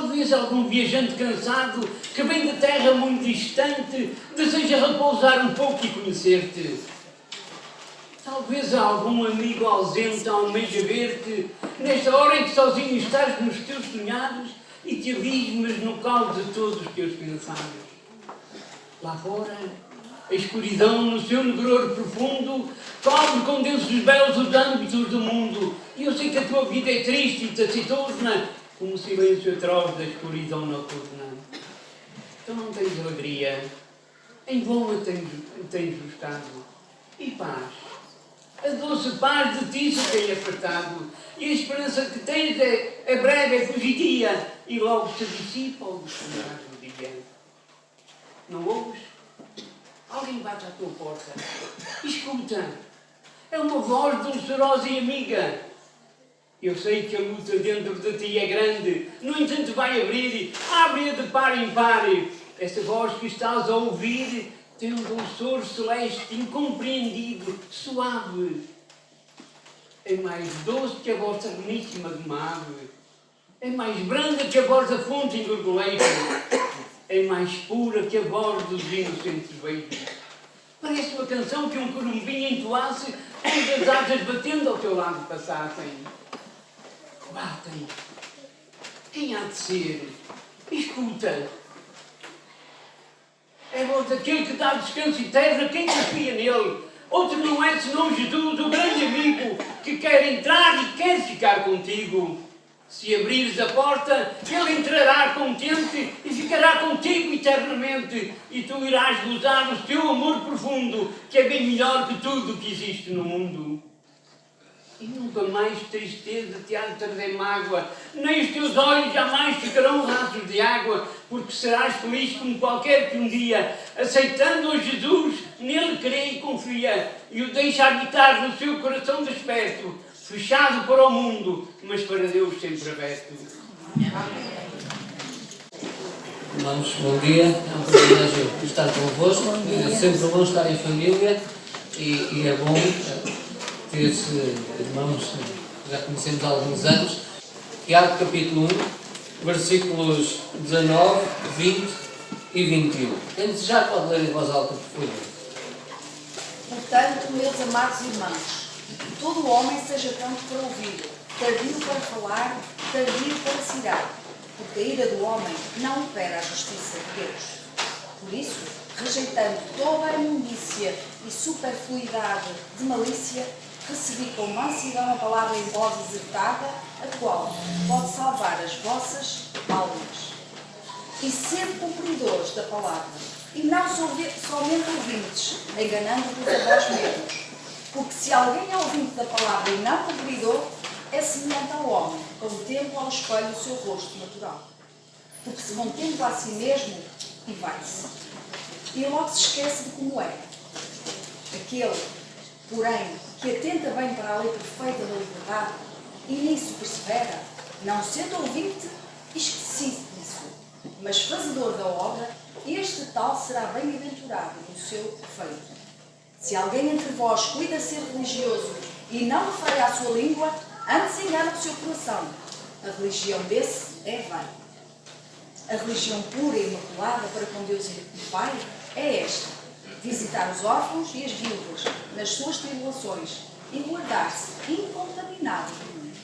Talvez algum viajante cansado, que vem de terra muito distante, deseja repousar um pouco e conhecer-te. Talvez algum amigo ausente almeja ver-te, nesta hora em que sozinho estás nos teus sonhados e te abismas no calo de todos os teus pensares. Lá fora, a escuridão no seu negror profundo cobre com deuses belos os âmbitos do mundo. E eu sei que a tua vida é triste e taciturna, como o silêncio atroz da escuridão noturna. Tu não tens alegria, em vão a tens buscado. E paz, a doce paz de ti se tem apertado. E a esperança que tens é breve, é fugidia, e logo se dissipa ao descansar do dia. Não ouves? Alguém bate à tua porta. Escuta, é uma voz dolorosa e amiga. Eu sei que a luta dentro de ti é grande, no entanto vai abrir, abre-a de par em par. Essa voz que estás a ouvir tem um dulçor celeste, incompreendido, suave. É mais doce que a voz sereníssima de uma ave. É mais branda que a voz da fonte em gorgoleiro. É mais pura que a voz dos inocentes beijos. Parece uma canção que um curumim entoasse quando as asas batendo ao teu lado passassem. Batem. Quem há de ser? Escuta. É a voz daquele que dá descanso e terra a quem confia nele. Outro não é senão Jesus, o grande amigo, que quer entrar e quer ficar contigo. Se abrires a porta, ele entrará contente e ficará contigo eternamente. E tu irás gozar o teu amor profundo, que é bem melhor que tudo o que existe no mundo. E nunca mais tristeza te há de trazer mágoa, nem os teus olhos jamais ficarão rasos de água, porque serás feliz como qualquer que um dia, aceitando a Jesus, nele crê e confia, e o deixa habitar no seu coração desperto, fechado para o mundo, mas para Deus sempre aberto. Irmãos, bom dia, é um privilégio estar convosco, é sempre bom estar em família e é bom ter irmãos que já conhecemos há alguns anos. Tiago capítulo 1, versículos 19, 20 e 21. Quem desejar pode ler em voz alta, por favor. Portanto, meus amados irmãos, todo homem seja pronto para ouvir, tardio para falar, tardio para se irar, porque a ira do homem não opera a justiça de Deus. Por isso, rejeitando toda a imundícia e superfluidade de malícia, recebi com mansidão a palavra em voz exertada, a qual pode salvar as vossas almas. E sede cumpridores da palavra, e não somente ouvintes, enganando-vos a vós mesmos. Porque se alguém é ouvinte da palavra e não cumpridor, é semelhante ao homem, que contempla ao espelho o seu rosto natural. Porque se contempla a si mesmo, e vai-se. E logo se esquece de como é. Aquele, porém, que atenta bem para a lei perfeita da liberdade, e nisso persevera, não sendo ouvinte, esquecido disso, mas fazedor da obra, este tal será bem-aventurado no seu feito. Se alguém entre vós cuida ser religioso e não refreia a sua língua, antes engana o seu coração. A religião desse é vã. A religião pura e imaculada para com Deus e Pai é esta: visitar os órfãos e as viúvas nas suas tribulações e guardar-se incontaminado do mundo.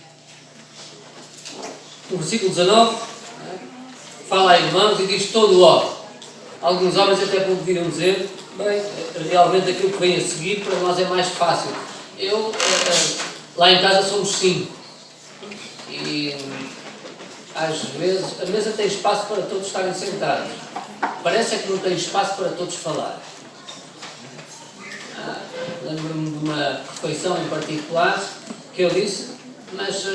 No versículo 19, fala a irmãos e diz todo o homem. Alguns homens até poderiam dizer, bem, realmente aquilo que vem a seguir para nós é mais fácil. Lá em casa somos 5 e às vezes a mesa tem espaço para todos estarem sentados. Parece que não tem espaço para todos falar. Lembro-me de uma refeição em particular que eu disse, mas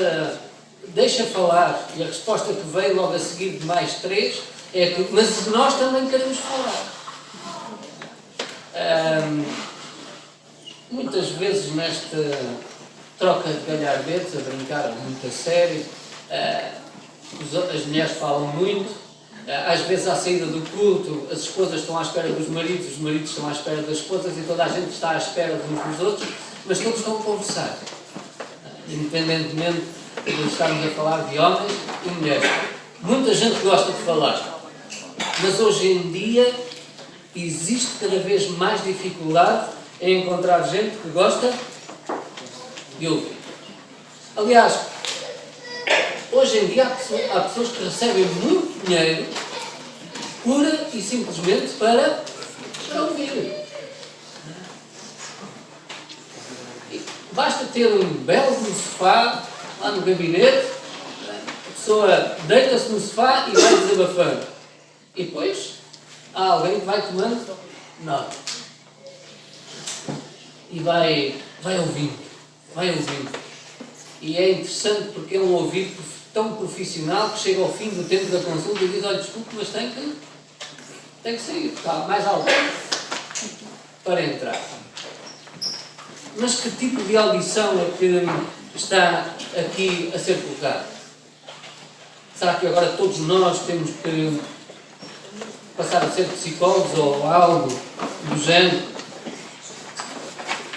deixa falar, e a resposta que veio logo a seguir de mais 3 é que, mas nós também queremos falar. Muitas vezes nesta troca de galhardetes, a brincar muito a sério, as mulheres falam muito, às vezes à saída do culto as esposas estão à espera dos maridos, os maridos estão à espera das esposas e toda a gente está à espera de uns dos outros, mas todos estão a conversar, independentemente de estarmos a falar de homens e mulheres. Muita gente gosta de falar, mas hoje em dia existe cada vez mais dificuldade em encontrar gente que gosta de ouvir. Aliás, hoje em dia há pessoas que recebem muito dinheiro pura e simplesmente para ouvir. E basta ter um belo sofá lá no gabinete, a pessoa deita-se no sofá e vai desabafando. E depois há alguém que vai tomando nota. E vai ouvindo. E é interessante porque é um ouvido tão profissional que chega ao fim do tempo da consulta e diz: olha, desculpe, mas tem que sair, porque há mais alguém para entrar. Mas que tipo de audição é que está aqui a ser colocado? Será que agora todos nós temos que passar a ser psicólogos ou algo do género?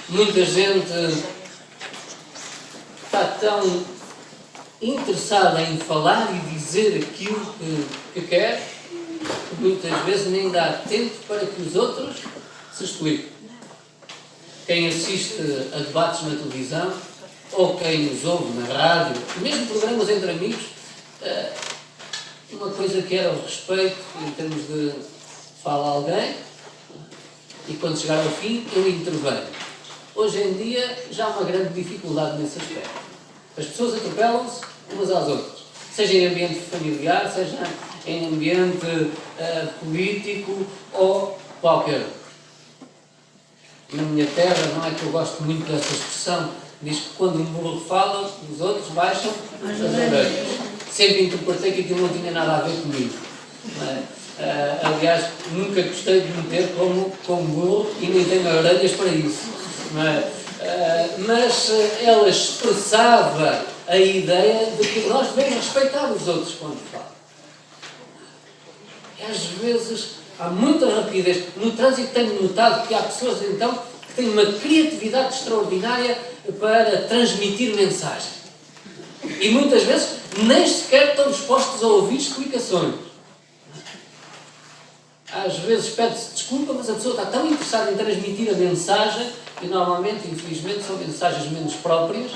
Muita gente está tão interessada em falar e dizer aquilo que quer, que muitas vezes nem dá tempo para que os outros se expliquem. Quem assiste a debates na televisão, ou quem os ouve na rádio, mesmo programas entre amigos, uma coisa que era o respeito em termos de fala alguém, e quando chegar ao fim eu intervenho. Hoje em dia já há uma grande dificuldade nesse aspecto. As pessoas atropelam-se umas às outras, seja em ambiente familiar, seja em ambiente político ou qualquer outro. Na minha terra, não é que eu gosto muito dessa expressão, diz que quando um burro fala, os outros baixam as orelhas. Sempre interpretei que aquilo não tinha nada a ver comigo. Aliás, nunca gostei de me ter como burro e nem tenho orelhas para isso. Mas ela expressava a ideia de que nós devemos respeitar os outros quando falam. E às vezes há muita rapidez. No trânsito tenho notado que há pessoas então que têm uma criatividade extraordinária para transmitir mensagem. E muitas vezes nem sequer estão dispostos a ouvir explicações. Às vezes pede-se desculpa, mas a pessoa está tão interessada em transmitir a mensagem, e normalmente, infelizmente, são mensagens menos próprias.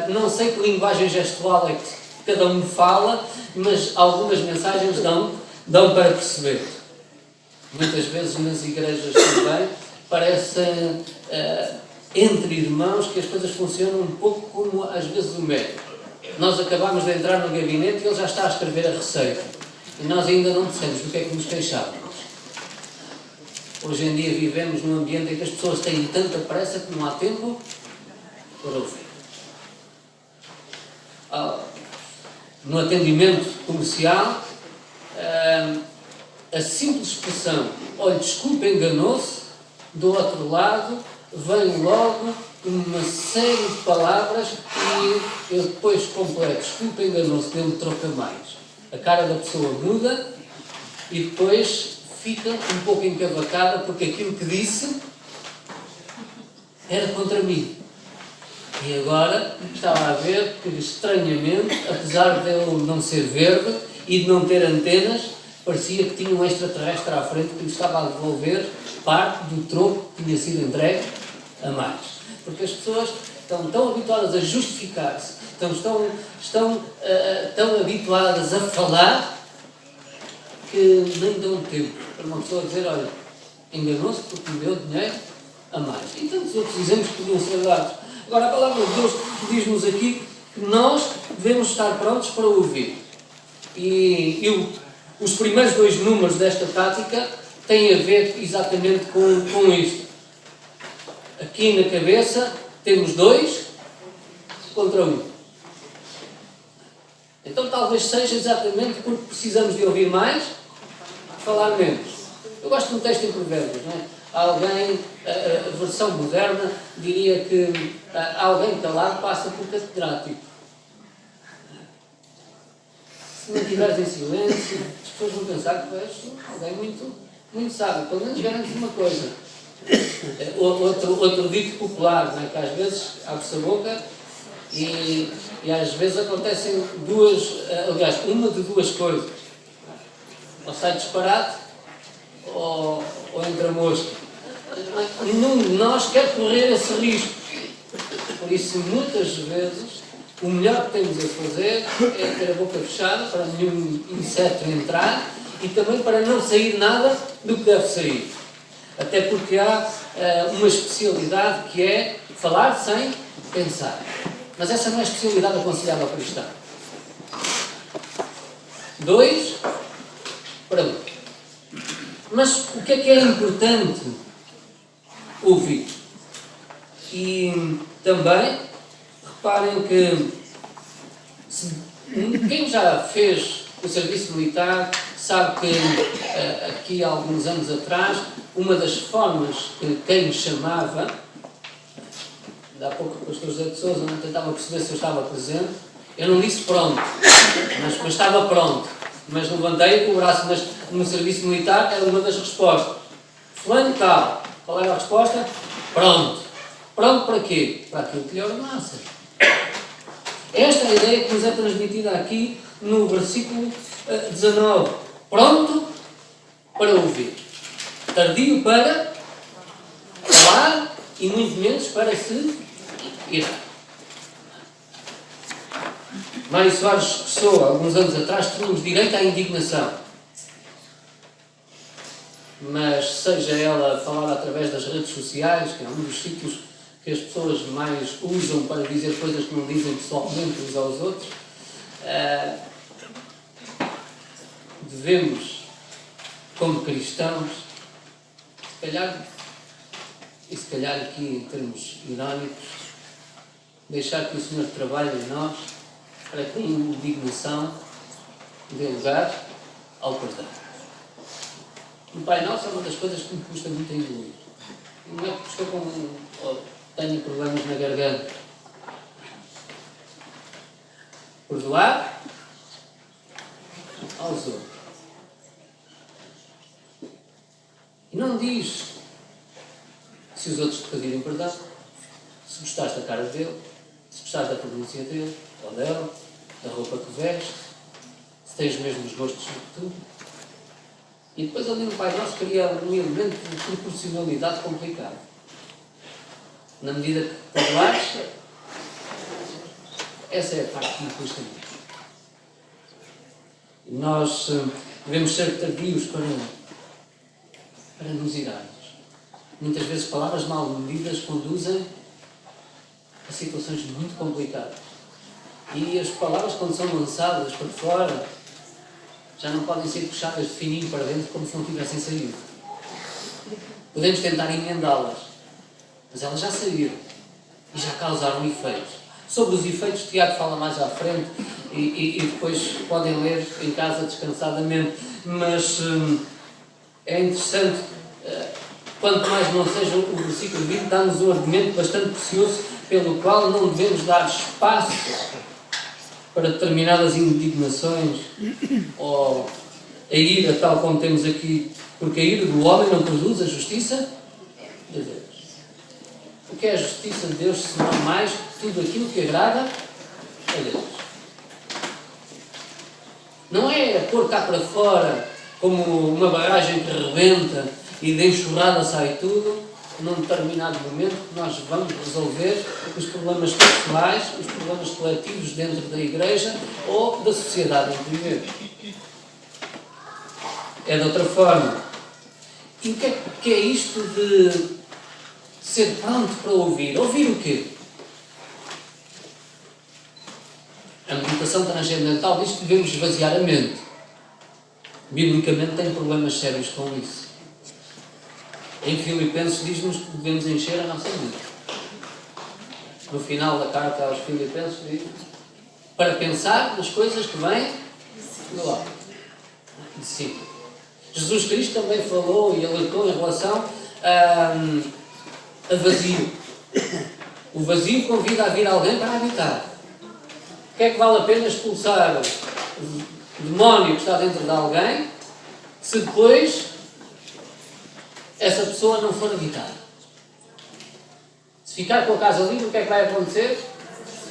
Não sei que linguagem gestual é que cada um fala, mas algumas mensagens dão para perceber. Muitas vezes nas igrejas também parecem entre irmãos que as coisas funcionam um pouco como às vezes o médico. Nós acabamos de entrar no gabinete e ele já está a escrever a receita. E nós ainda não dissemos do que é que nos queixávamos. Hoje em dia vivemos num ambiente em que as pessoas têm tanta pressa que não há tempo para ouvir. No atendimento comercial, a simples expressão "olha, desculpa, enganou-se", do outro lado vem logo uma série de palavras e eu depois completo "desculpa, enganou-se", deu-me troca mais. A cara da pessoa muda e depois fica um pouco encavacada porque aquilo que disse era contra mim. E agora estava a ver que, estranhamente, apesar de eu não ser verde e de não ter antenas, parecia que tinha um extraterrestre à frente que me estava a devolver parte do troco que tinha sido entregue a mais. Porque as pessoas estão tão habituadas a justificar-se, estão habituadas a falar, que nem dão tempo para uma pessoa dizer: olha, enganou-se porque me deu dinheiro a mais. E tantos outros exemplos que podiam ser dados. Agora, a palavra de Deus diz-nos aqui que nós devemos estar prontos para ouvir. E os primeiros 2 números desta tática têm a ver exatamente com isto. Aqui na cabeça temos 2 contra 1. Então talvez seja exatamente porque precisamos de ouvir mais, falar menos. Eu gosto de um texto em Provérbios, não é? Alguém, a versão moderna, diria que alguém calado passa por catedrático. Se não estiveres em silêncio, as pessoas vão pensar que és alguém muito sábio. Pelo menos garantes uma coisa. Outro dito popular, não é? Que às vezes abre-se a boca E às vezes acontecem uma de duas coisas. Ou sai disparate, ou entra mosca. Nenhum de nós quer correr esse risco. Por isso, muitas vezes, o melhor que temos a fazer é ter a boca fechada para nenhum inseto entrar e também para não sair nada do que deve sair. Até porque há uma especialidade que é falar sem pensar. Mas essa não é a especialidade aconselhada ao cristão. 2 para 1. Mas o que é importante ouvir? E também, reparem que quem já fez o serviço militar sabe que aqui há alguns anos atrás, uma das formas que quem chamava, há pouco o pastor José de Sousa não tentava perceber se eu estava presente, eu não disse pronto, mas estava pronto, mas levantei o braço, mas no serviço militar era uma das respostas. Fulano tal, qual era a resposta? Pronto. Pronto para quê? Para aquilo que lhe ordenasse. Esta é a ideia que nos é transmitida aqui no versículo 19. Pronto para ouvir. Tardio para falar e muito menos para se irar. Mário Soares expressou há alguns anos atrás que tínhamos direito à indignação. Mas seja ela falada através das redes sociais, que é um dos sítios que as pessoas mais usam para dizer coisas que não dizem pessoalmente uns aos outros, devemos, como cristãos, se calhar aqui em termos irónicos, deixar que o Senhor trabalhe em nós para que a indignação dê lugar ao perdão. O Pai Nosso é uma das coisas que me custa muito a engolir. Não é porque estou tenho problemas na garganta. Perdoar aos outros. E não diz se os outros te pedirem perdão, se gostaste da cara dele, se gostaste da pronúncia dele, ou dela, da roupa que veste, se tens os mesmos gostos que tu. E depois ali no Pai Nosso cria um elemento de proporcionalidade complicado. Na medida que perdoares, essa é a parte que me custa muito. E nós devemos ser tardios para nos irarmos. Muitas vezes palavras mal medidas conduzem a situações muito complicadas. E as palavras, quando são lançadas para fora, já não podem ser puxadas de fininho para dentro como se não tivessem saído. Podemos tentar emendá-las, mas elas já saíram e já causaram efeitos. Sobre os efeitos, Tiago fala mais à frente e depois podem ler em casa descansadamente. Mas é interessante, quanto mais não seja o versículo 20, dá-nos um argumento bastante precioso pelo qual não devemos dar espaço para determinadas indignações ou a ira, tal como temos aqui, porque a ira do homem não produz a justiça de Deus. O que é a justiça de Deus, se não mais tudo aquilo que agrada a Deus? Não é pôr cá para fora como uma barragem que rebenta e de enxurrada sai tudo, num determinado momento que nós vamos resolver os problemas pessoais, os problemas coletivos dentro da igreja ou da sociedade em que vivemos. É de outra forma. E o que é isto de ser pronto para ouvir? Ouvir o quê? A meditação transcendental diz que devemos esvaziar a mente. Biblicamente tem problemas sérios com isso. Em Filipenses diz-nos que devemos encher a nossa mente. No final da carta aos Filipenses diz para pensar nas coisas que vêm do alto, de cima. Jesus Cristo também falou e alertou em relação a vazio. O vazio convida a vir alguém para habitar. O que é que vale a pena expulsar o demónio que está dentro de alguém se depois essa pessoa não for habitada? Se ficar com a casa livre, o que é que vai acontecer?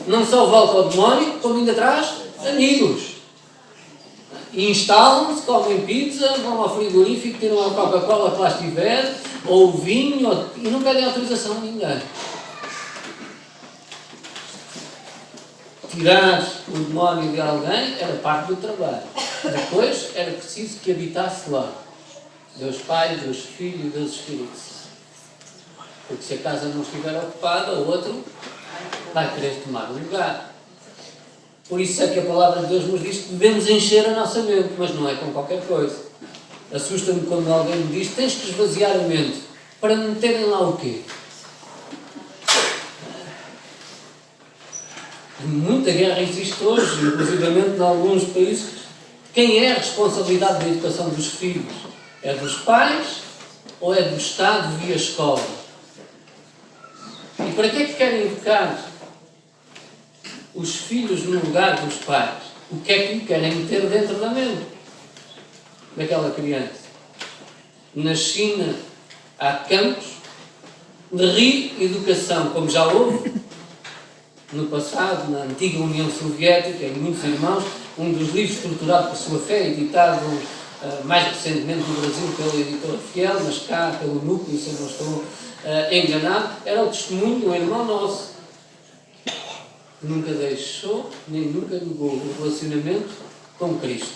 não só volta ao demónio, como ainda traz amigos. E instalam-se, comem pizza, vão ao frigorífico, tiram a Coca-Cola que lá estiver, ou o vinho, e não pedem autorização a ninguém. Tirar o demónio de alguém era parte do trabalho. Depois era preciso que habitasse lá. Deus Pai, Deus Filho e Deus Espírito Santo. Porque se a casa não estiver ocupada, o outro vai querer tomar o lugar. Por isso é que a palavra de Deus nos diz que devemos encher a nossa mente, mas não é com qualquer coisa. Assusta-me quando alguém me diz: tens que esvaziar a mente. Para meterem lá o quê? Muita guerra existe hoje, inclusivamente em alguns países. Quem é a responsabilidade da educação dos filhos? É dos pais ou é do Estado via escola? E para que é que querem educar os filhos no lugar dos pais? O que é que lhe querem meter dentro da mente daquela criança? Na China há campos de reeducação, como já houve no passado, na antiga União Soviética, e muitos irmãos. Um dos livros estruturado por sua fé, editado mais recentemente no Brasil pela editora Fiel, mas cá pelo Núcleo, se eu não estou enganado, era o testemunho de um irmão nosso que nunca deixou nem nunca negou o relacionamento com Cristo.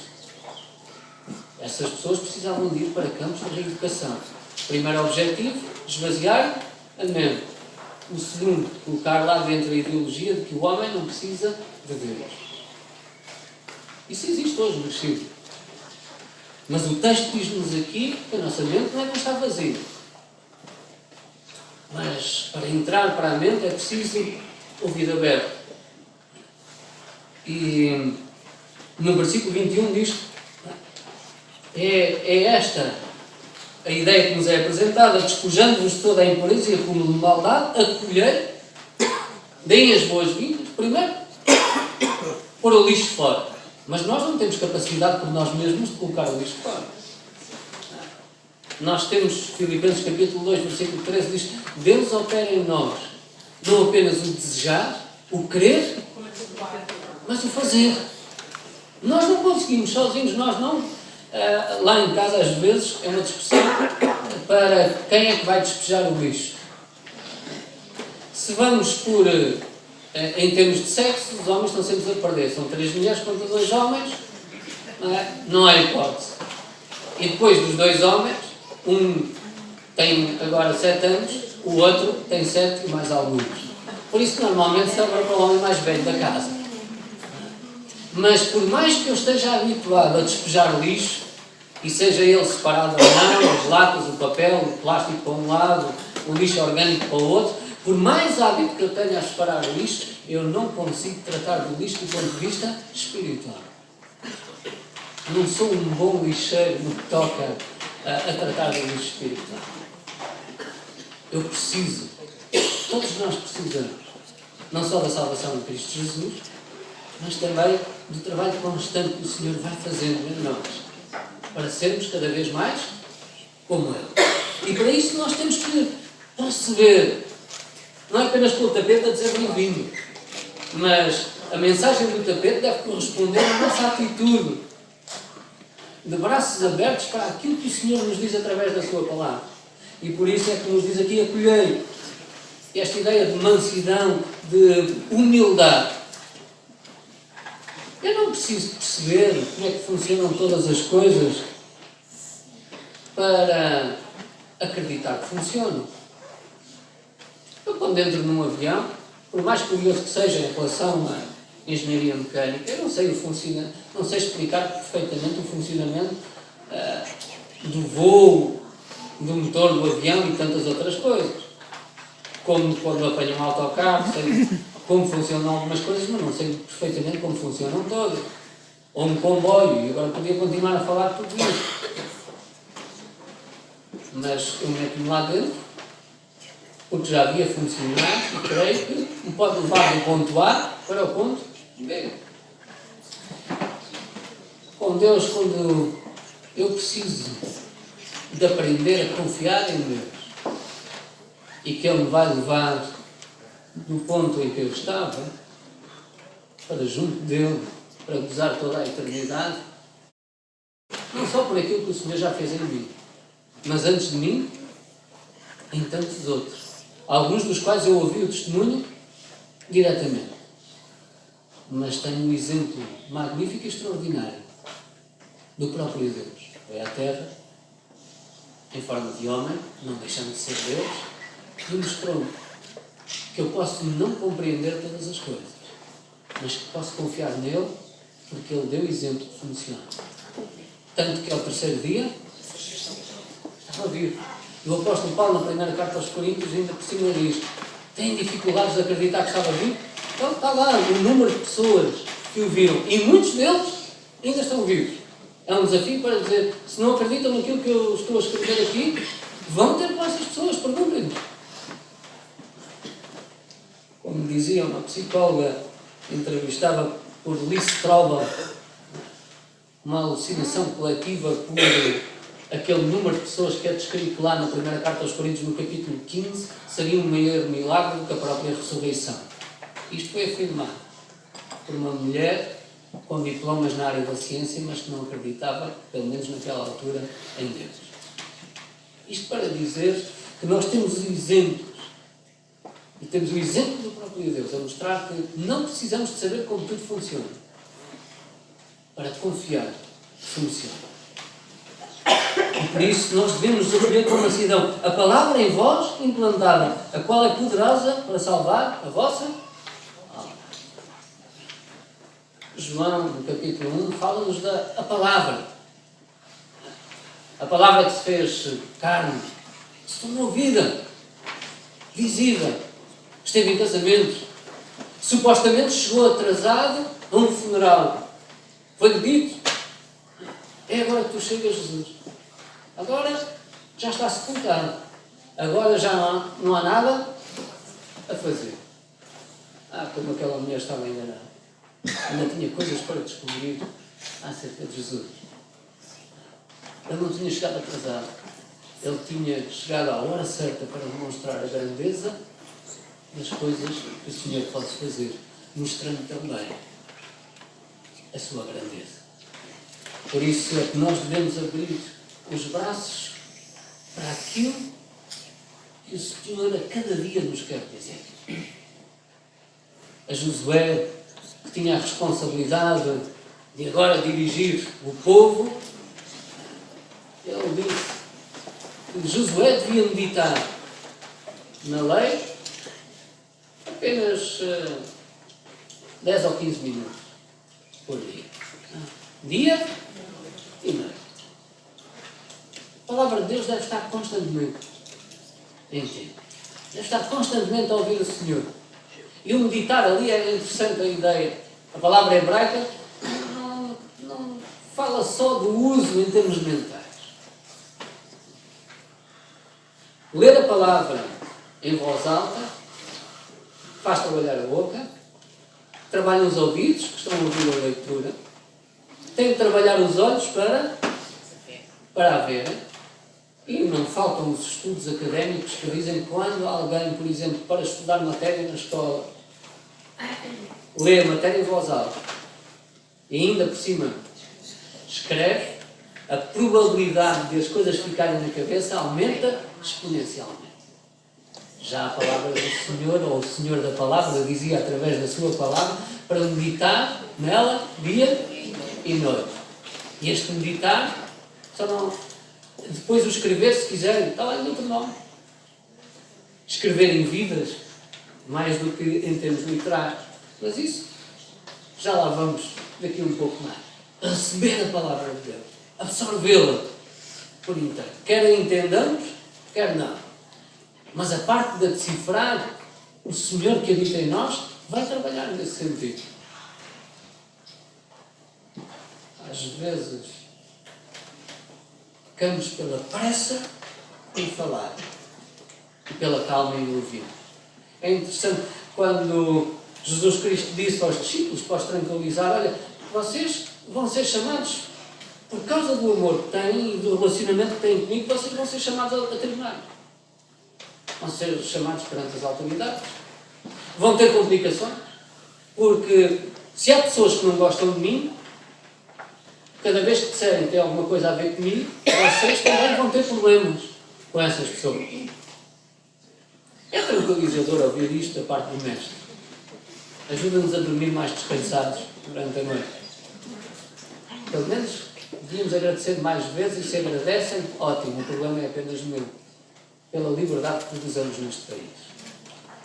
Essas pessoas precisavam de ir para campos de reeducação. Primeiro objetivo: esvaziar a mente. O segundo: colocar lá dentro a ideologia de que o homem não precisa de Deus. Isso existe hoje no Chile. Mas o texto diz-nos aqui que a nossa mente não é que está vazia. Mas para entrar para a mente é preciso ouvido aberto. E no versículo 21 diz: é esta a ideia que nos é apresentada: despojando-vos de toda a impureza e acúmulo de maldade, acolhei, deem as boas-vindas, primeiro, pôr o lixo fora. Mas nós não temos capacidade por nós mesmos de colocar o lixo fora. Nós temos, Filipenses capítulo 2, versículo 13, diz: Deus opera em nós, não apenas o desejar, o querer, mas o fazer. Nós não conseguimos sozinhos, nós não. Lá em casa, às vezes, é uma discussão para quem é que vai despejar o lixo. Se vamos por, em termos de sexo, os homens estão sempre a perder. São 3 mulheres contra 2 homens, não há hipótese. E depois dos 2 homens, um tem agora 7 anos, o outro tem 7 e mais alguns. Por isso, normalmente, sobra para o homem mais velho da casa. Mas por mais que eu esteja habituado a despejar lixo, e seja ele separado ou não, as latas, o papel, o plástico para um lado, o lixo orgânico para o outro, por mais hábito que eu tenha a separar o lixo, eu não consigo tratar do lixo do ponto de vista espiritual. Não sou um bom lixeiro no que toca a tratar do lixo espiritual. Eu preciso, todos nós precisamos, não só da salvação de Cristo Jesus, mas também do trabalho constante que o Senhor vai fazendo em nós, para sermos cada vez mais como Ele. E para isso nós temos que receber, não é apenas pelo tapete a dizer bem-vindo, mas a mensagem do tapete deve corresponder à nossa atitude, de braços abertos para aquilo que o Senhor nos diz através da sua palavra. E por isso é que nos diz aqui: acolhei. Esta ideia de mansidão, de humildade. Eu não preciso perceber como é que funcionam todas as coisas para acreditar que funcionam. Eu, quando entro num avião, por mais curioso que seja em relação à engenharia mecânica, eu não sei explicar perfeitamente o funcionamento do voo, do motor do avião e tantas outras coisas. Como quando apanho um autocarro, sei como funcionam algumas coisas, mas não sei perfeitamente como funcionam todas. Ou um comboio, e agora podia continuar a falar de tudo isso. Mas eu meto-me lá dentro, porque já havia funcionado, e creio que me pode levar do ponto A para o ponto B. Com Deus, quando eu preciso de aprender a confiar em Deus, e que Ele me vai levar do ponto em que eu estava para junto dele, para gozar toda a eternidade, não só por aquilo que o Senhor já fez em mim, mas antes de mim, em tantos outros, alguns dos quais eu ouvi o testemunho diretamente. Mas tenho um exemplo magnífico e extraordinário do próprio Deus. Foi à Terra, em forma de homem, não deixando de ser Deus, e mostrou-me que eu posso não compreender todas as coisas, mas que posso confiar nele, porque ele deu exemplo que funciona. Tanto que ao terceiro dia, estava vivo. E o apóstolo Paulo, na primeira carta aos Coríntios, ainda por cima diz: tem dificuldades de acreditar que estava vivo? Então está lá o número de pessoas que o viram, e muitos deles ainda estão vivos. É um desafio para dizer: se não acreditam naquilo que eu estou a escrever aqui, vão ter com essas pessoas, perguntem-nos. Como dizia uma psicóloga entrevistada por Lee Strobel, uma alucinação coletiva por aquele número de pessoas que é descrito lá na primeira carta aos Coríntios, no capítulo 15, seria um maior milagre do que a própria ressurreição. Isto foi afirmado por uma mulher com diplomas na área da ciência, mas que não acreditava, pelo menos naquela altura, em Deus. Isto para dizer que nós temos exemplos, e temos o exemplo do próprio Deus, a mostrar que não precisamos de saber como tudo funciona, para confiar que funciona. E por isso nós devemos nos acolher com mansidão. A palavra em vós implantada, a qual é poderosa para salvar a vossa alma. João, no capítulo 1, fala-nos da palavra. A palavra que se fez carne, se tornou vida, visível, esteve em casamentos, supostamente chegou atrasado a um funeral. Foi-lhe dito: é agora que tu chegas, Jesus. Agora já está sepultado. Agora já não há nada a fazer. Como aquela mulher estava enganada. Ainda tinha coisas para descobrir acerca de Jesus. Ele não tinha chegado atrasado. Ele tinha chegado à hora certa para demonstrar a grandeza das coisas que o Senhor pode fazer, mostrando também a sua grandeza. Por isso é que nós devemos abrir os braços para aquilo que o Senhor a cada dia nos quer dizer. A Josué, que tinha a responsabilidade de agora dirigir o povo, ele disse que Josué devia meditar na lei apenas 10 ou 15 minutos por dia. Dia e noite. A palavra de Deus deve estar constantemente em ti. Deve estar constantemente a ouvir o Senhor. E o meditar ali é interessante a ideia. A palavra hebraica não fala só do uso em termos mentais. Ler a palavra em voz alta faz trabalhar a boca, trabalha os ouvidos, que estão a ouvir a leitura, tem de trabalhar os olhos para a ver. E não faltam os estudos académicos que dizem que quando alguém, por exemplo, para estudar matéria na escola, lê a matéria em voz alta e ainda por cima escreve, a probabilidade de as coisas ficarem na cabeça aumenta exponencialmente. Já a palavra do Senhor, ou o Senhor da palavra, dizia através da sua palavra, para meditar nela dia e noite. E este meditar, só não... Depois o escrever, se quiserem, está lá em outro nome. Escrever em vidas, mais do que em termos literais. Mas isso, já lá vamos daqui um pouco mais. Receber a palavra de Deus, absorvê-la por inteiro. Quer a entendamos, quer não. Mas a parte de decifrar o Senhor que habita em nós vai trabalhar nesse sentido. Às vezes ficamos pela pressa em falar e pela calma em ouvir. É interessante quando Jesus Cristo disse aos discípulos, para os tranquilizar: olha, vocês vão ser chamados, por causa do amor que têm e do relacionamento que têm comigo, vocês vão ser chamados a tribunais. Vão ser chamados perante as autoridades. Vão ter complicações, porque Se há pessoas que não gostam de mim, cada vez que disserem que tem alguma coisa a ver comigo, vocês também vão ter problemas com essas pessoas. É tranquilizador ouvir isto da parte do mestre. Ajuda-nos a dormir mais descansados durante a noite. Pelo menos devíamos agradecer mais vezes, e se agradecem, ótimo, o problema é apenas meu. Pela liberdade que usamos neste país.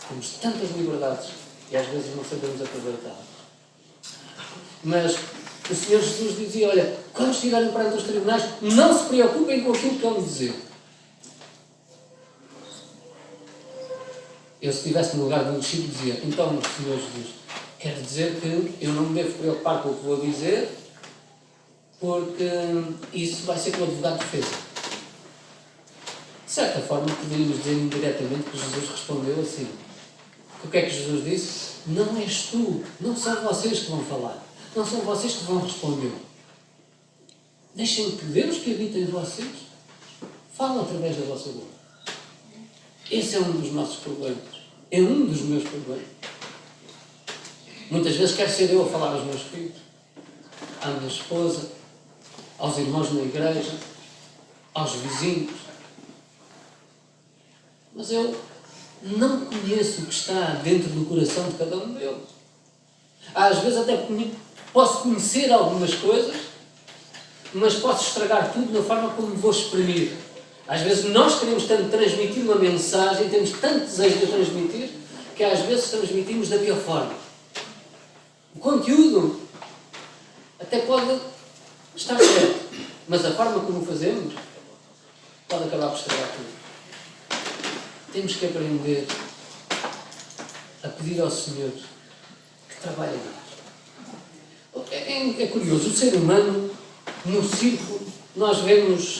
Temos tantas liberdades e às vezes não sabemos aproveitá-las. Mas o Senhor Jesus dizia, olha, quando estiverem perante os tribunais, não se preocupem com aquilo que vão dizer. Eu, se estivesse no lugar de um discípulo, dizia, então, Senhor Jesus, quer dizer que eu não me devo preocupar com o que vou dizer, porque isso vai ser como advogado de defesa. De certa forma, poderíamos dizer indiretamente que Jesus respondeu assim. O que é que Jesus disse? Não és tu, não são vocês que vão falar, não são vocês que vão responder. Deixem que Deus que habita em vocês fale através da vossa boca. Esse é um dos nossos problemas. É um dos meus problemas. Muitas vezes quero ser eu a falar aos meus filhos, à minha esposa, aos irmãos na igreja, aos vizinhos. Mas eu não conheço o que está dentro do coração de cada um deles. Às vezes até posso conhecer algumas coisas, mas posso estragar tudo na forma como me vou exprimir. Às vezes nós queremos tanto transmitir uma mensagem, temos tanto desejo de transmitir, que às vezes transmitimos da pior forma. O conteúdo até pode estar certo, mas a forma como o fazemos pode acabar por estragar tudo. Temos que aprender a pedir ao Senhor que trabalhe em nós. É curioso, o ser humano, no circo, nós vemos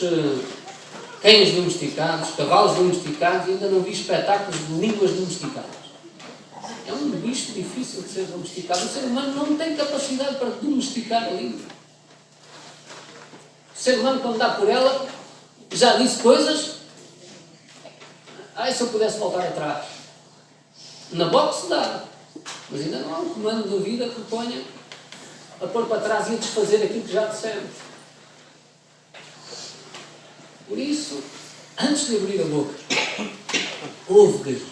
cães domesticados, cavalos domesticados, e ainda não vi espetáculos de línguas domesticadas. É um bicho difícil de ser domesticado. O ser humano não tem capacidade para domesticar a língua. O ser humano, quando dá por ela, já disse coisas. Se eu pudesse voltar atrás. Na boxe dá, mas ainda não há um comando da vida que ponha a pôr para trás e a desfazer aquilo que já dissemos. Por isso, antes de abrir a boca, ouve Deus.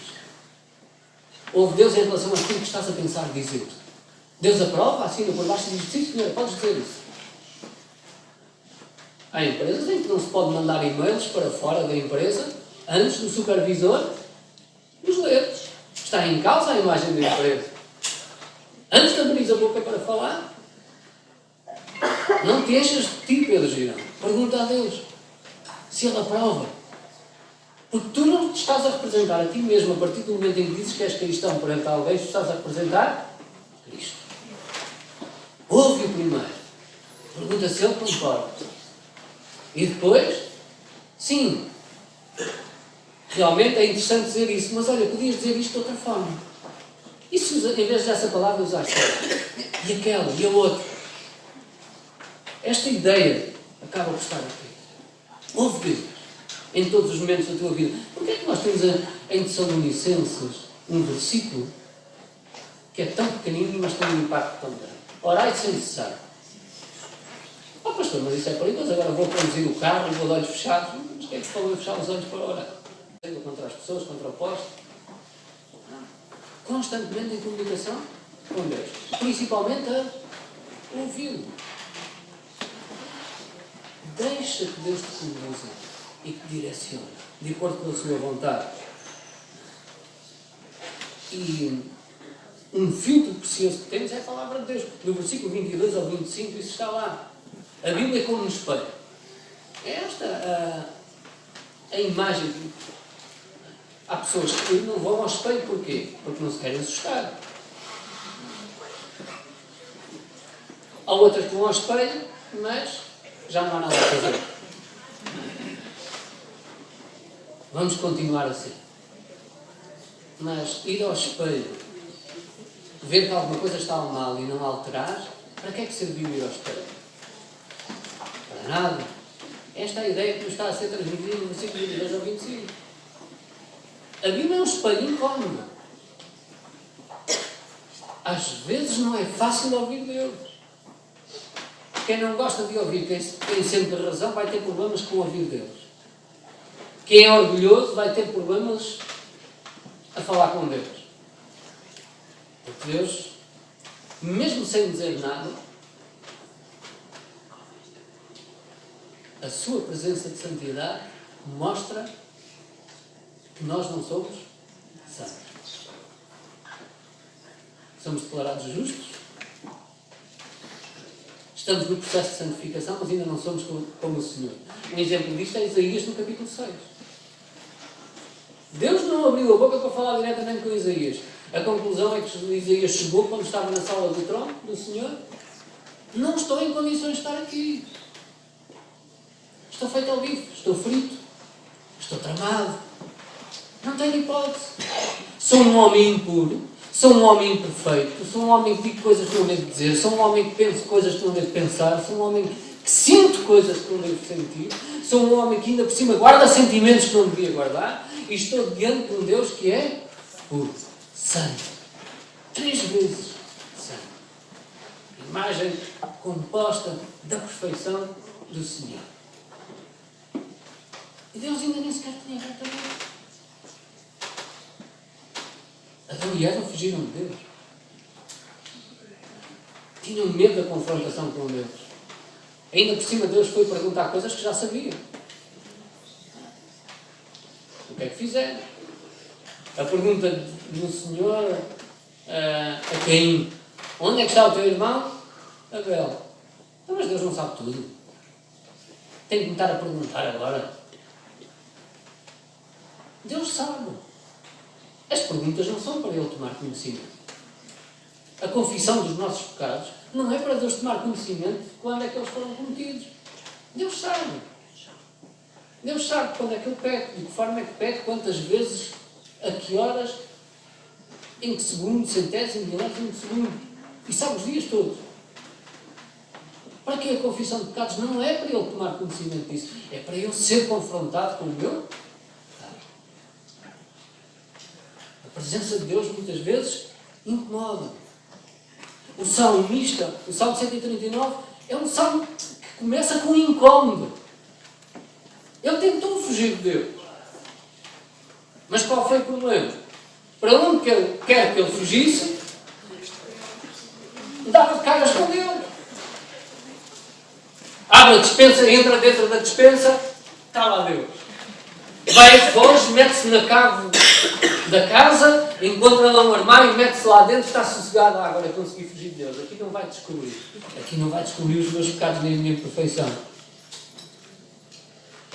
Ouve Deus em relação àquilo que estás a pensar dizer. Deus aprova, assina por baixo e diz, sim senhor, podes dizer isso. Há empresas em que não se pode mandar e-mails para fora da empresa antes do supervisor os ler. Está em causa a imagem da empresa. Antes de abrir a boca para falar, não te enchas de ti, Pedro Girão. Pergunta a Deus se Ele aprova. Porque tu não te estás a representar a ti mesmo a partir do momento em que dizes que és cristão perante alguém, tu estás a representar Cristo. Ouve-o primeiro. Pergunta se Ele concorda. E depois, sim, realmente é interessante dizer isso, mas olha, podias dizer isto de outra forma. E se em vez dessa palavra usaste esta? E aquela? E a outra? Esta ideia acaba por estar aqui. Ouve Deus em todos os momentos da tua vida. Porquê é que nós temos em Tessalonicenses um versículo que é tão pequenino, mas tem um impacto tão grande? Orai sem cessar. Pastor, mas isso é perigoso, agora vou conduzir o carro e vou de olhos fechados. Mas quem é que falou em fechar os olhos para orar? Contra as pessoas, contra o posto. Constantemente em comunicação com Deus. Principalmente a ouvi-lo. Deixa que Deus te conduza e que te direcione, de acordo com a sua vontade. E um filtro precioso que temos é a palavra de Deus. No versículo 22 ao 25 isso está lá. A Bíblia é como um espelho. É esta a imagem. Há pessoas que não vão ao espelho, porquê? Porque não se querem assustar. Há outras que vão ao espelho, mas já não há nada a fazer. Vamos continuar assim. Mas ir ao espelho, ver que alguma coisa está mal e não alterar, para que é que serviu ir ao espelho? Para nada. Esta é a ideia que nos está a ser transmitida no versículo 22 ao 25. A Bíblia é um espelho incómodo. às vezes não é fácil ouvir Deus. Quem não gosta de ouvir, quem tem sempre razão, vai ter problemas com ouvir Deus. Quem é orgulhoso vai ter problemas a falar com Deus. Porque Deus, mesmo sem dizer nada, a sua presença de santidade mostra que nós não somos santos. Somos declarados justos. Estamos no processo de santificação, mas ainda não somos como o Senhor. Um exemplo disto é Isaías no capítulo 6. Deus não abriu a boca para falar diretamente com Isaías. A conclusão é que Isaías chegou quando estava na sala do trono do Senhor. Não estou em condições de estar aqui. Estou feito ao bife, estou frito, estou tramado. Não tenho hipótese. Sou um homem impuro, sou um homem imperfeito, sou um homem que digo coisas que não devo dizer, sou um homem que penso coisas que não devo pensar, sou um homem que sinto coisas que não devo sentir, sou um homem que ainda por cima guarda sentimentos que não devia guardar e estou diante de um Deus que é puro, santo. 3 vezes santo. Imagem composta da perfeição do Senhor. E Deus ainda nem sequer tinha aberto a boca. Adão e Eva fugiram de Deus. Tinham medo da confrontação com Deus. Ainda por cima Deus foi perguntar coisas que já sabiam. O que é que fizeram? A pergunta do Senhor a Caim: onde é que está o teu irmão? Abel. Então, mas Deus não sabe tudo. Tem que me estar a perguntar agora. Deus sabe. As perguntas não são para Ele tomar conhecimento. A confissão dos nossos pecados não é para Deus tomar conhecimento de quando é que eles foram cometidos. Deus sabe. Deus sabe quando é que eu peco, de que forma é que peco, quantas vezes, a que horas, em que segundo, centésimo, milésimo de segundo. E sabe os dias todos. Para que a confissão de pecados não é para Ele tomar conhecimento disso. É para eu ser confrontado com o meu. A presença de Deus muitas vezes incomoda. O salmista, o Salmo 139, é um salmo que começa com um incómodo. Ele tentou fugir de Deus. Mas qual foi o problema? Para onde quer que ele fugisse, dava de caras com Deus. Abre a despensa, entra dentro da despensa, está lá Deus. Vai a foge, mete-se na cave da casa, encontra lá um armário, mete-se lá dentro, está sossegado. Agora consegui fugir de Deus. Aqui não vai descobrir. Aqui não vai descobrir os meus pecados nem a minha perfeição.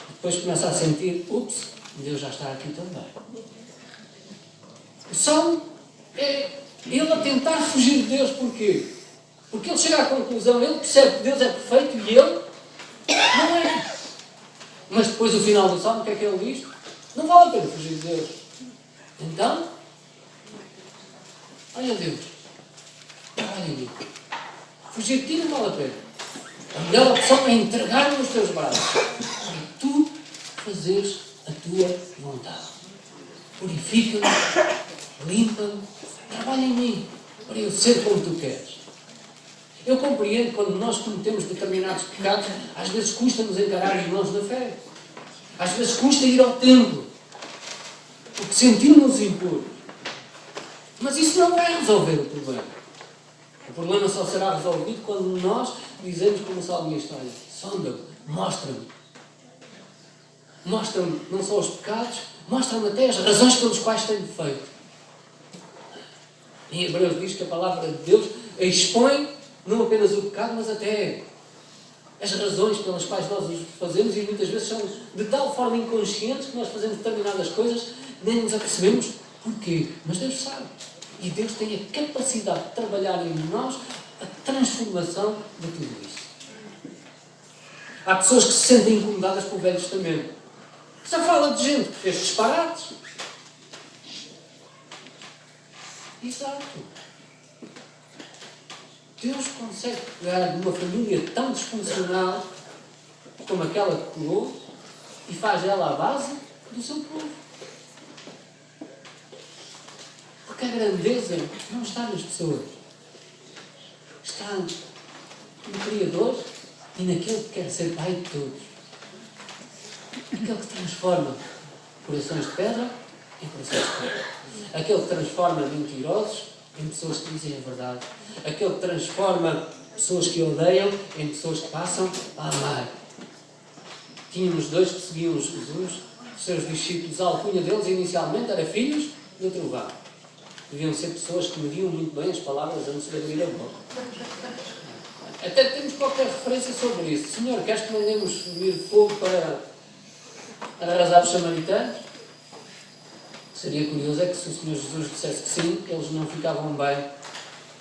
Depois começa a sentir, ups, Deus já está aqui também. O salmo é ele a tentar fugir de Deus. Porquê? Porque ele chega à conclusão, ele percebe que Deus é perfeito e ele não é. Mas depois o final do salmo, o que é que ele diz? Não vale a pena fugir de Deus. Então, olha Deus, trabalha em mim. Fugir de ti não vale a pena. A melhor opção é entregar-me nos teus braços. E tu fazeres a tua vontade. Purifica-me, limpa-me, trabalha em mim, para eu ser como tu queres. Eu compreendo quando nós cometemos determinados pecados, às vezes custa-nos encarar os irmãos da fé. Às vezes custa ir ao templo, porque sentimos-nos impuros. Mas isso não vai resolver o problema. O problema só será resolvido quando nós dizemos como o salmista: olha, sonda-me, mostra-me. Mostra-me não só os pecados, mostra-me até as razões pelas quais tenho defeito. Em Hebreus diz que a palavra de Deus expõe não apenas o pecado, mas até as razões pelas quais nós os fazemos, e muitas vezes são de tal forma inconscientes que nós fazemos determinadas coisas, nem nos apercebemos porquê. Mas Deus sabe. E Deus tem a capacidade de trabalhar em nós a transformação de tudo isso. Há pessoas que se sentem incomodadas pelo Velho Testamento. Já fala de gente que fez disparates. Exato. Deus consegue pegar de uma família tão disfuncional como aquela que colou e faz ela a base do seu povo. Porque a grandeza não está nas pessoas. está no Criador e naquele que quer ser Pai de todos. Aquele que transforma corações de pedra em corações de pedra. Aquele que transforma mentirosos em pessoas que dizem a verdade. Aquele que transforma pessoas que odeiam em pessoas que passam a amar. Tínhamos dois que seguiam Jesus, os seus discípulos, a alcunha deles inicialmente era filhos do trovão. Deviam ser pessoas que mediam muito bem as palavras antes de abrir a boca. Até temos qualquer referência sobre isso. Senhor, queres que mandemos vir fogo para arrasar os samaritanos? Seria curioso é que se o Senhor Jesus dissesse que sim, eles não ficavam bem.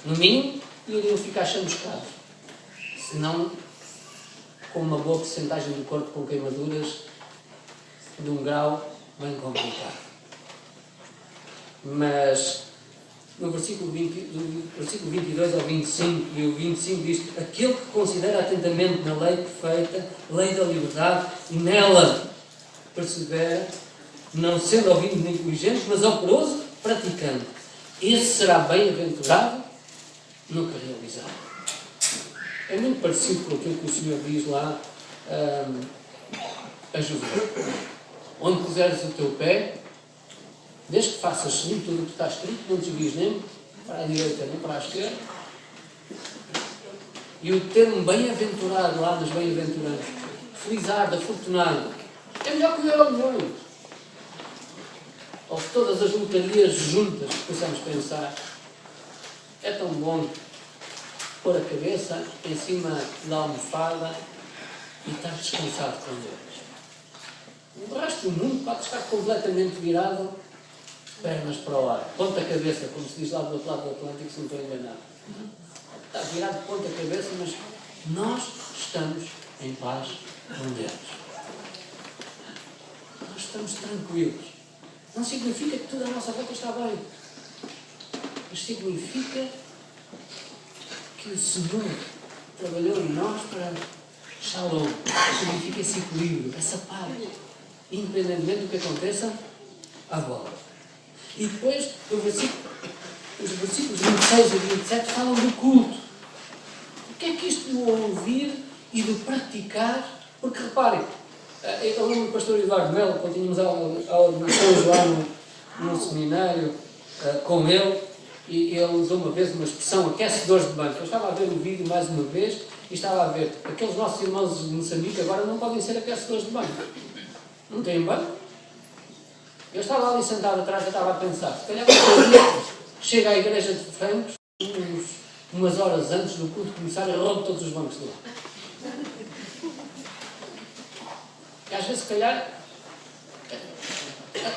No mínimo, iriam ficar chamuscados. Se não, com uma boa porcentagem do corpo com queimaduras de um grau bem complicado. Mas no versículo 22 ao 25, e o 25 diz: aquele que considera atentamente na lei perfeita, lei da liberdade, e nela persevera, não sendo ouvido nem inteligente, mas operoso, praticando. Esse será bem-aventurado no que realizar. É muito parecido com aquilo que o Senhor diz lá a Josué. Onde puseres o teu pé, desde que faças segundo tudo o que está escrito, não desvies nem para a direita nem para a esquerda. E o termo bem-aventurado lá nas bem-aventuranças, felizardo, afortunado, é melhor que o euro milhões. Ou todas as lotarias juntas que possamos pensar. É tão bom pôr a cabeça em cima da almofada e estar descansado com Deus. O resto do mundo pode estar completamente virado, pernas para o ar, ponta cabeça, como se diz lá do outro lado do Atlântico, se não estou enganado. Está virado de ponta cabeça, mas nós estamos em paz com Deus. Nós estamos tranquilos. Não significa que tudo à nossa volta está bem, mas significa que o Senhor trabalhou em nós para shalom. Significa esse equilíbrio, essa paz, independentemente do que aconteça à volta. E depois, os versículos 26 e 27 falam do culto. O que é que isto do ouvir e do praticar? Porque reparem, eu lembro do pastor Eduardo Melo, quando tínhamos aula de missões lá no seminário com ele, e ele usou uma vez uma expressão, aquecedores de banco. Eu estava a ver o vídeo mais uma vez e estava a ver, aqueles nossos irmãos de Moçambique agora não podem ser aquecedores de banco. Não têm banco? Eu estava ali sentado atrás e estava a pensar, se calhar chega à igreja de Francos umas horas antes do culto começar e roubo todos os bancos de lá. E às vezes, se calhar,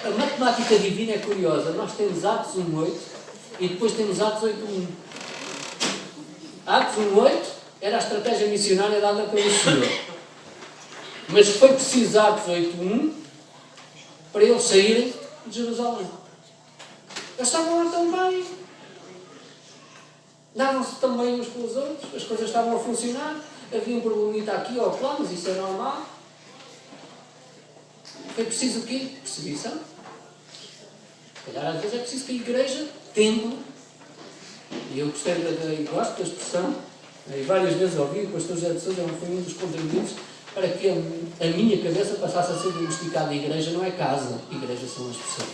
a matemática divina é curiosa. Nós temos Atos 1.8 e depois temos Atos 8.1. Atos 1.8 era a estratégia missionária dada pelo Senhor. Mas foi preciso Atos 8.1 para eles saírem de Jerusalém. Eles estavam lá tão bem. Davam-se tão bem uns com os outros. As coisas estavam a funcionar. Havia um problemita aqui ou lá, mas isso é normal. Foi preciso o quê? Perseguição. Se calhar às vezes é preciso que a igreja, templo, e eu gostei e gosto da expressão, e várias vezes ouvi, o pastor José de Sousa foi um dos contribuintes para que a minha cabeça passasse a ser domesticada. A igreja não é casa, a igreja são as pessoas.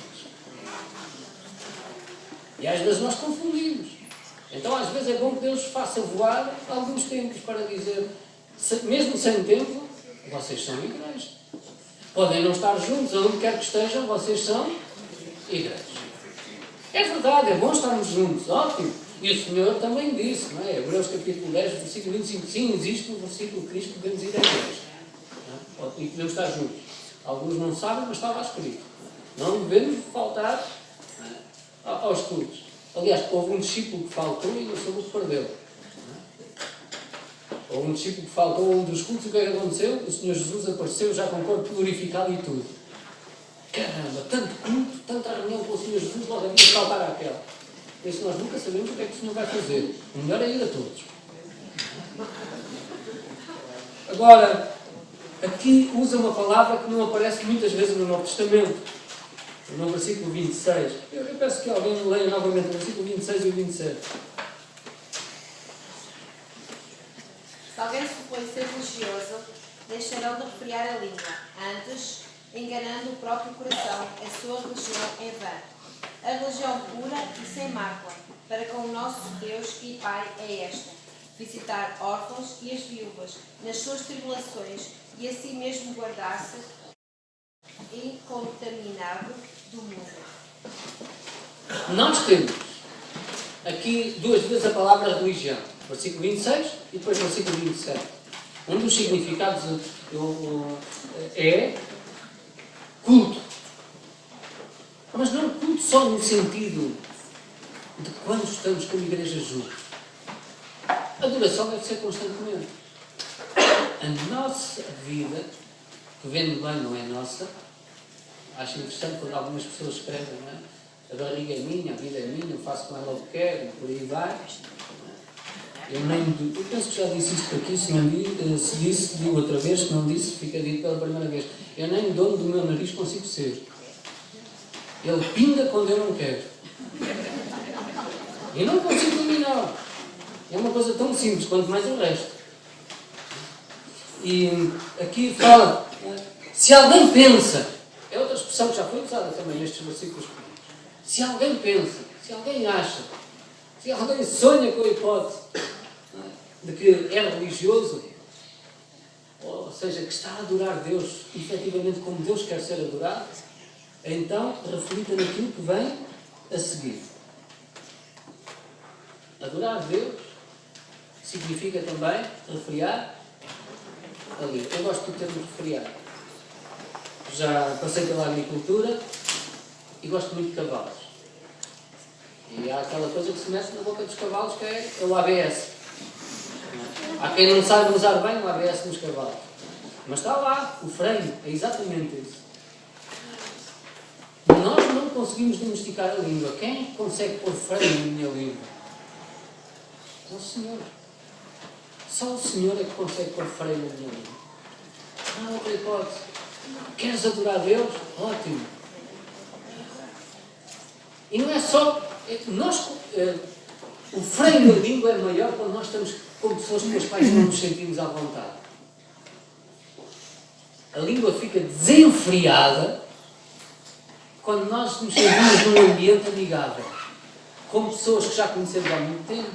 E às vezes nós confundimos. Então às vezes é bom que Deus faça voar alguns tempos para dizer, mesmo sem templo, vocês são igreja. Podem não estar juntos, aonde quer que estejam, vocês são igreja. É verdade, é bom estarmos juntos, ótimo. E o Senhor também disse, não é? Hebreus capítulo 10, versículo 25, sim, existe um versículo de Cristo que podemos ir à igreja. Não? E podemos estar juntos. Alguns não sabem, mas está lá escrito. Não devemos faltar aos cultos. Aliás, houve um discípulo que faltou e não soube o que perdeu. Houve um discípulo que faltou a um dos cultos e o que é que aconteceu? O Senhor Jesus apareceu já com o corpo glorificado e tudo. Caramba, tanto culto, tanta reunião com o Senhor Jesus, logo havia de faltar àquela. Por isso nós nunca sabemos o que é que o Senhor vai fazer. O melhor é ir a todos. Agora, aqui usa uma palavra que não aparece muitas vezes no Novo Testamento. No versículo 26. Eu peço que alguém leia novamente o versículo 26 e o 27. alguém supõe ser religioso, deixarão de refriar a língua. Antes, enganando o próprio coração, a sua religião é vã. A religião pura e sem mácula, para com o nosso Deus e Pai é esta: visitar órfãos e as viúvas nas suas tribulações e assim mesmo guardar-se incontaminado do mundo. Nós temos aqui duas vezes a palavra religião. Versículo 26 e depois versículo 27. Um dos significados é culto. Mas não culto só no sentido de quando estamos como igreja juntos. A adoração deve ser constantemente. A nossa vida, que vendo bem não é nossa, acho interessante quando algumas pessoas escrevem, não é? A barriga é minha, a vida é minha, eu faço com ela o que quero, e por aí vai. Eu penso que já disse isto aqui, se não se disse, digo outra vez, se não disse, fica dito pela primeira vez. Eu nem dono do meu nariz consigo ser. Ele pinga quando eu não quero. E não consigo dominar. É uma coisa tão simples quanto mais o resto. E aqui fala, se alguém pensa, é outra expressão que já foi usada também nestes versículos. Se alguém pensa, se alguém acha, se alguém sonha com a hipótese de que é religioso, ou seja, que está a adorar Deus efetivamente como Deus quer ser adorado, então reflita naquilo que vem a seguir. Adorar Deus significa também refriar a língua. Eu gosto do termo refriar. Já passei pela agricultura e gosto muito de cavalos. E há aquela coisa que se mete na boca dos cavalos que é o ABS. Há quem não sabe usar bem o ABS nos cavalos. Mas está lá, o freio, é exatamente isso. Nós não conseguimos domesticar a língua. Quem é que consegue pôr freio na minha língua? É o Senhor. Só o Senhor é que consegue pôr freio na minha língua. Não há outra hipótese. Queres adorar Deus? Ótimo. E não é só... o freio da língua é maior quando nós estamos com pessoas com as quais não nos sentimos à vontade. A língua fica desenfreada quando nós nos sentimos num ambiente amigável. Com pessoas que já conhecemos há muito tempo,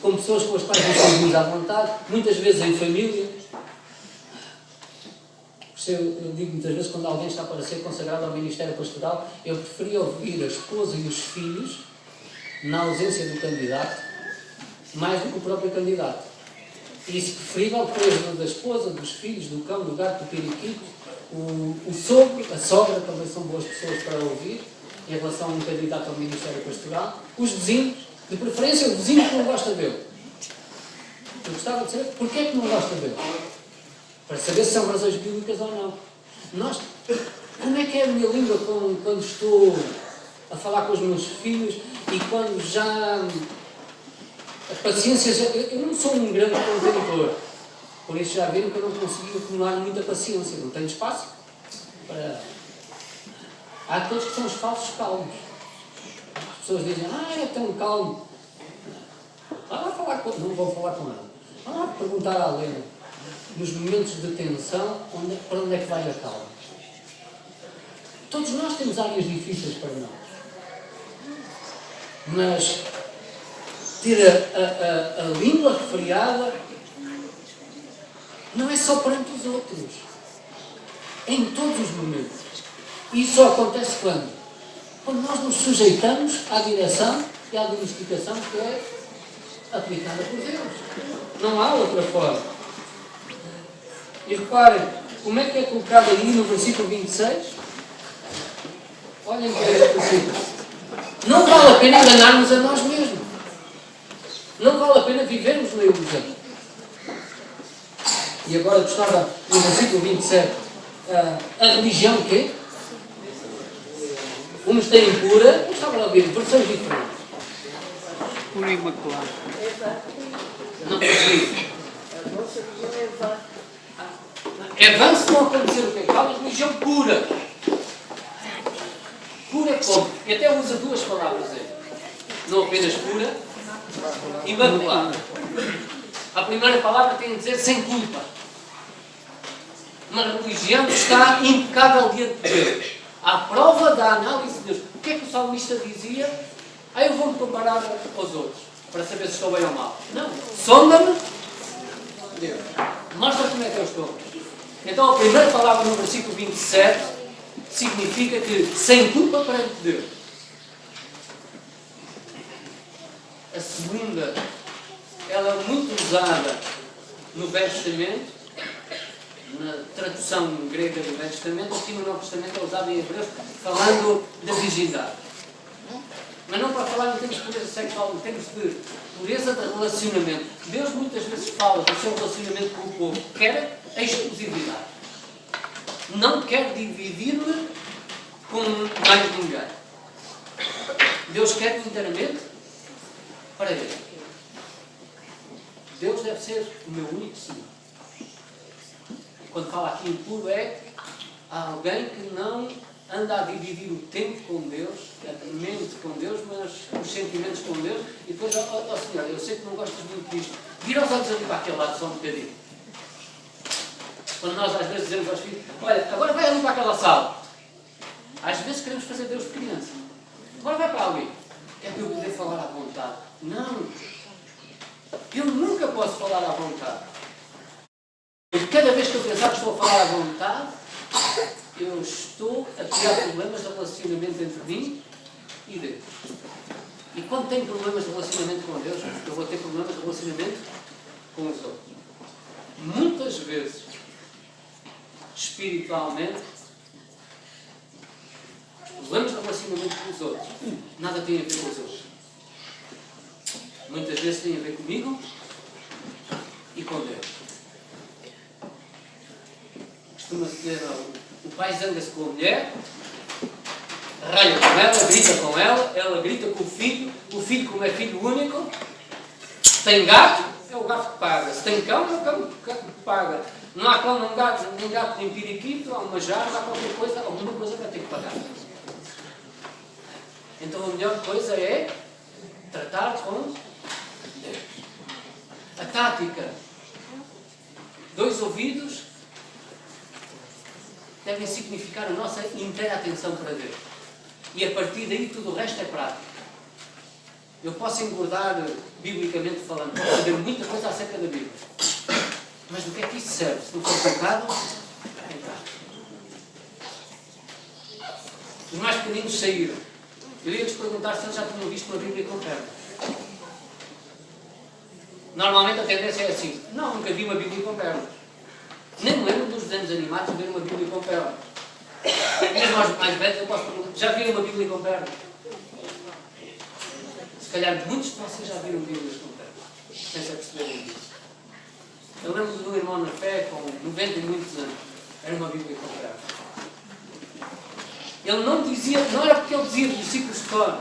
com pessoas com as quais nos sentimos à vontade, muitas vezes em família. Eu digo muitas vezes, quando alguém está para ser consagrado ao Ministério Pastoral, eu preferia ouvir a esposa e os filhos, na ausência do candidato, mais do que o próprio candidato. E se preferível, depois da esposa, dos filhos, do cão, do gato, do periquito, o sogro, a sogra também são boas pessoas para ouvir, em relação a um candidato ao Ministério Pastoral, os vizinhos, de preferência o vizinho que não gosta dele. Eu gostava de saber porquê é que não gosta dele. Para saber se são razões bíblicas ou não. Como é que é a minha língua quando estou a falar com os meus filhos e quando já a paciência... Eu não sou um grande contentor, por isso já viram que eu não consigo acumular muita paciência, não tenho espaço para... Há aqueles que são os falsos calmos. As pessoas dizem, é tão calmo. Vá lá falar com... Não vou falar com ela. Vá lá perguntar à Helena. Nos momentos de tensão, para onde é que vai a calma? Todos nós temos áreas difíceis para nós. Mas ter a língua refriada não é só perante os outros. É em todos os momentos. E isso só acontece quando? Quando nós nos sujeitamos à direção e à domesticação que é aplicada por Deus. Não há outra forma. E reparem, como é que é colocado ali no versículo 26? Olhem para este versículo. Não vale a pena enganarmos a nós mesmos. Não vale a pena vivermos na ilusão. E agora gostava, no versículo 27, a religião o quê? Uns têm pura, gostava de ouvir versões diferentes. Pura e imaculada. Não percebi. É vã se não acontecer o que é? Fala de religião pura. Pura como? E até usa duas palavras aí. Não apenas pura, imaculada. A primeira palavra tem a dizer sem culpa. Uma religião que está impecável diante de Deus. À prova da análise de Deus. O que é que o salmista dizia? Eu vou-me comparar aos outros, para saber se estou bem ou mal. Não. Sonda-me, Deus. Mostra como é que eu estou. Então a primeira palavra no versículo 27 significa que sem culpa perante Deus. A segunda, ela é muito usada no Velho Testamento, na tradução grega do Velho Testamento, aqui no Novo Testamento é usado em Hebreus, falando da virgindade. Mas não para falar em termos de pureza sexual, em termos de pureza de relacionamento. Deus muitas vezes fala do seu relacionamento com o povo, quer a exclusividade. Não quer dividir-me com mais ninguém. Deus quer inteiramente para Ele. Deus deve ser o meu único Senhor. Quando fala aqui impuro é alguém que não anda a dividir o tempo com Deus, a mente com Deus, mas os sentimentos com Deus, e depois, Senhor, eu sei que não gostas muito disto, vira os olhos ali para aquele lado só um bocadinho. Quando nós às vezes dizemos aos filhos, olha, agora vai ali para aquela sala. Às vezes queremos fazer Deus de criança. Agora vai para ali. É para eu poder falar à vontade. Não. Eu nunca posso falar à vontade. Porque cada vez que eu pensar que estou a falar à vontade, eu estou a criar problemas de relacionamento entre mim e Deus. E quando tenho problemas de relacionamento com Deus, eu vou ter problemas de relacionamento com os outros. Muitas vezes, espiritualmente, os problemas de relacionamento com os outros nada tem a ver com os outros. Muitas vezes tem a ver comigo e com Deus. Costuma-se dizer, o pai zanga-se com a mulher, ralha com ela grita com o filho, como é filho único, se tem gato, é o gato que paga, se tem cão, é o cão que paga. Não há cão, nem gato, nem periquito, há uma jarra, há qualquer coisa, alguma coisa vai ter que pagar. Então a melhor coisa é tratar com Deus. A tática, 2 ouvidos, devem significar a nossa inteira atenção para Deus. E a partir daí tudo o resto é prático. Eu posso engordar, biblicamente falando, posso saber muita coisa acerca da Bíblia. Mas do que é que isso serve? Se não for pecado, é prático. Os mais pequeninos saíram. Eu ia-lhes perguntar se eles já tinham visto uma Bíblia com pernas. Normalmente a tendência é assim. Não, nunca vi uma Bíblia com pernas. Nem me lembro dos desenhos animados de ver uma Bíblia com pernas. Mesmo aos mais velhos eu posso perguntar, já viram uma Bíblia com pernas? Se calhar muitos de vocês já viram Bíblias com pernas. Sem se perceberem disso. Eu lembro de um irmão na fé com 90 e muitos anos. Era uma Bíblia com pernas. Ele não dizia, não era porque ele dizia versículos de cor.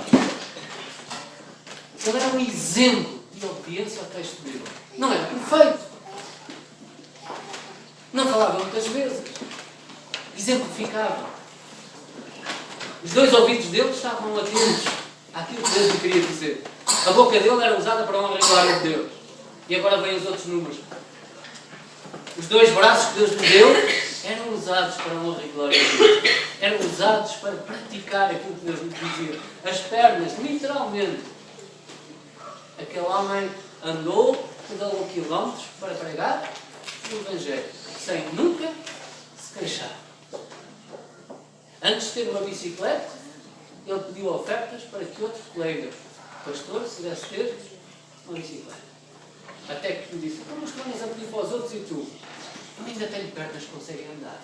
Ele era um exemplo de obediência ao texto bíblico. Não era perfeito. Não falava muitas vezes. Exemplificava. Os 2 ouvidos dele estavam atentos àquilo que Deus lhe queria dizer. A boca dele era usada para honra e glória de Deus. E agora vêm os outros números. Os 2 braços que Deus lhe deu eram usados para honra e glória de Deus. Eram usados para praticar aquilo que Deus lhe dizia. As pernas, literalmente. Aquele homem andou, pedalou quilómetros para pregar o Evangelho, sem nunca se queixar. Antes de ter uma bicicleta, ele pediu ofertas para que outro colega, pastor, pudesse ter uma bicicleta. Até que lhe disse, mas tu andas a pedir para os outros e tu? Eu ainda tenho pernas que conseguem andar.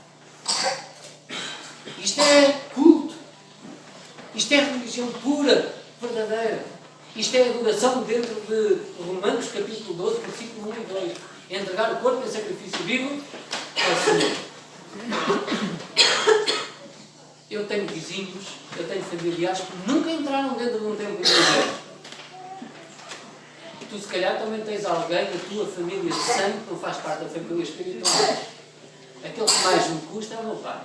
Isto é culto. Isto é religião pura, verdadeira. Isto é adoração dentro de Romanos capítulo 12, versículo 1 e 2. Entregar o corpo em sacrifício vivo ao Senhor. Eu tenho vizinhos, eu tenho familiares que nunca entraram dentro de um templo evangélico. Tu se calhar também tens alguém na tua família de sangue que não faz parte da família espiritual. Aquele que mais me custa é o meu pai.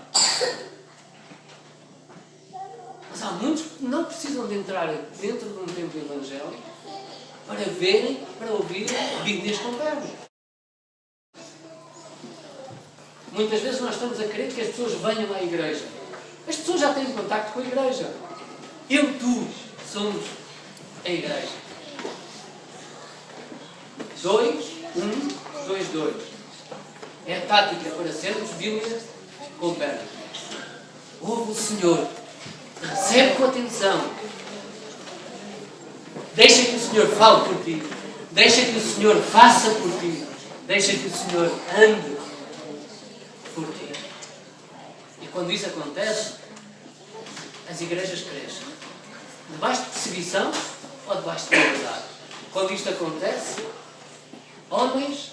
Mas há muitos que não precisam de entrar dentro de um templo evangélico para verem, para ouvirem Bíblias com pernas. Muitas vezes nós estamos a querer que as pessoas venham à igreja. As pessoas já têm contacto com a igreja. Eu e tu somos a igreja. 2, 1, 2, 2. É a tática para sermos Bíblias com pernas. Ouve o Senhor. Recebe com atenção. Deixa que o Senhor fale por ti. Deixa que o Senhor faça por ti. Deixa que o Senhor ande por ti. E quando isso acontece, as igrejas crescem. Debaixo de perseguição ou debaixo de liberdade? Quando isto acontece, homens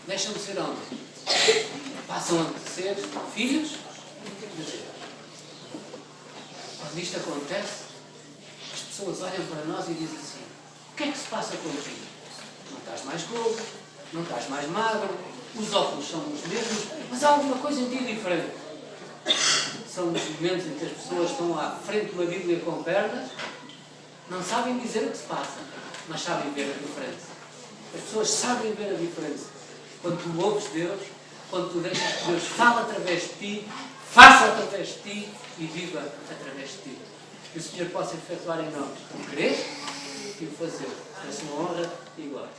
deixam de ser homens. Passam a ser filhos de Deus. Quando isto acontece, as pessoas olham para nós e dizem assim: o que é que se passa contigo? Não estás mais gordo, não estás mais magro, os óculos são os mesmos, mas há alguma coisa em ti diferente. São os momentos em que as pessoas estão à frente de uma Bíblia com pernas, não sabem dizer o que se passa, mas sabem ver a diferença. As pessoas sabem ver a diferença. Quando tu ouves Deus, quando tu deixas que Deus fale através de ti, faça através de ti e viva através de ti. Que o Senhor possa efetuar em nós o querer e o fazer. Para a sua honra e glória.